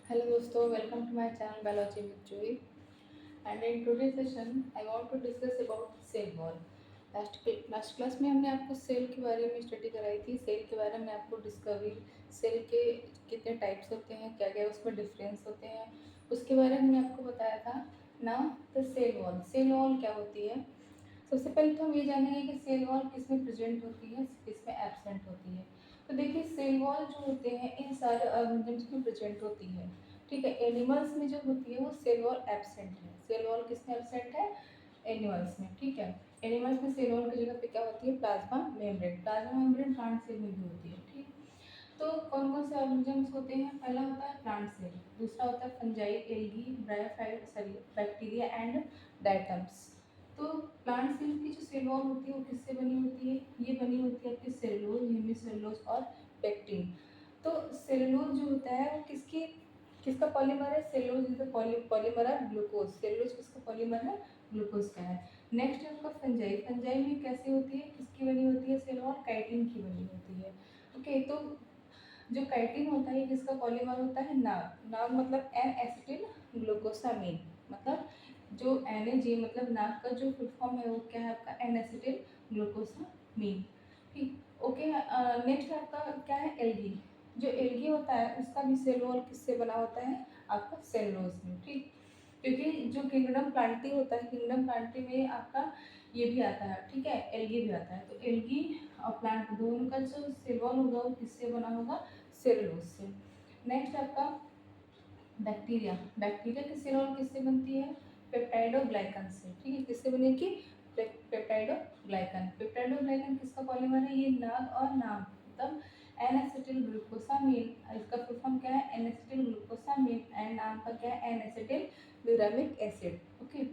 Hello दोस्तों, welcome to my channel Biology with Joy. And in today's session, I want to discuss about cell wall. Last class में हमने आपको cell के बारे में study कराई थी। सेल के बारे में आपको डिस्कवरी, सेल के कितने टाइप्स होते हैं, क्या क्या उसमें डिफरेंस होते हैं, उसके बारे में हमने आपको बताया था। Now the cell wall. Cell wall क्या होती है? सबसे पहले तो हम ये जानेंगे कि सेल वॉल किस में प्रेजेंट होती है, किस में एब्सेंट होती है। तो देखिए, सेल वॉल जो होते हैं इन सारे ऑर्गेनिजम्स में प्रेजेंट होती है। ठीक है, एनिमल्स में जो होती है वो सेल वॉल एब्सेंट है। सेल वॉल किस में एब्सेंट है? एनिमल्स में। ठीक है, एनिमल्स में सेल वॉल की जगह पे क्या होती है? Plasma membrane. Plasma membrane plant cell में भी होती है। ठीक, तो कौन कौन से ऑर्गेनिजम्स होते हैं? पहला होता है प्लांट सेल, दूसरा होता है fungi, algae, bryophyte, sorry bacteria and diatoms. तो प्लांट सेल की जो सेल वॉल होती है वो किससे बनी होती है? ये बनी होती है आपकी सेलुलोज, हेमीसेलुलोज और पेक्टिन। तो सेलुलोज जो होता है वो किसका पॉलीमर है? Cellulose is the polymer of glucose. Cellulose किसका पॉलीमर है? ग्लूकोज का है। नेक्स्ट है आपका फंजाई। फंजाई में कैसी होती है, किसकी बनी होती है सेल वॉल? काइटिन की बनी होती है। ओके, तो जो काइटिन होता है किसका पॉलीमर होता है? नाग। नाग मतलब एन एसिटिल ग्लूकोसामीन। मतलब जो NAG मतलब नाग का जो फुल फॉर्म है वो क्या है आपका? N acetyl glucosamine. ठीक, ओके। नेक्स्ट आपका क्या है? एल्गी। जो एल्गी होता है उसका भी सेल वॉल किससे बना होता है? आपका सेलुलोज में। ठीक, क्योंकि जो किंगडम प्लांटी होता है, किंगडम प्लांटी में आपका ये भी आता है। ठीक है, एल्गी भी आता है। तो एल्गी और प्लांट दोनों का जो सेल वॉल होगा वो किससे बना होगा? सेलुलोज से। नेक्स्ट आपका बैक्टीरिया। बैक्टीरिया की सेल वॉल किससे बनती है? पेप्टाइडोग्लाइकन से। ठीक है, किससे बनेगी? पेप्टाइडोग्लाइकन। पेप्टाइडोग्लाइकन किसका पॉलीमर है? ये नाग और नाम मतलब एन एसिटिल ग्लूकोसामीन। इसका फुल फॉर्म क्या है? N acetyl glucosamine. एंड नाम का क्या है? N acetyl muramic acid. Okay,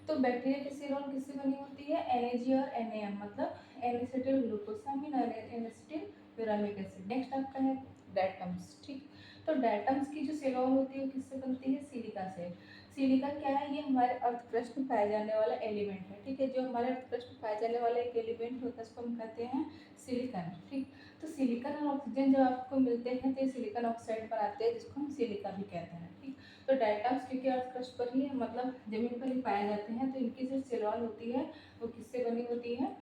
तो बैक्टीरिया की सेल वॉल किससे बनी होती है? NAG और NAM मतलब एन एसिटिल ग्लूकोसामीन और N acetyl muramic acid. Next आपका है डायटम्स। ठीक, तो डायटम्स की जो सेल वॉल होती है वो किससे बनती है? सिलिका से। सिलिका क्या है? ये हमारे अर्थ क्रस्ट में पाया जाने वाला एलिमेंट है। ठीक है, जो हमारे अर्थ क्रस्ट में पाया जाने वाला एक एलिमेंट होता है उसको हम कहते हैं सिलिकन। ठीक, तो सिलिकन और ऑक्सीजन जब आपको मिलते हैं तो ये सिलिकन ऑक्साइड बनाते हैं जिसको हम सिलिका भी कहते हैं। ठीक, तो डायटम्स क्योंकि अर्थ क्रस्ट पर ही मतलब जमीन पर ही पाए जाते हैं, तो इनकी जो सेल वॉल होती है वो किससे बनी होती है?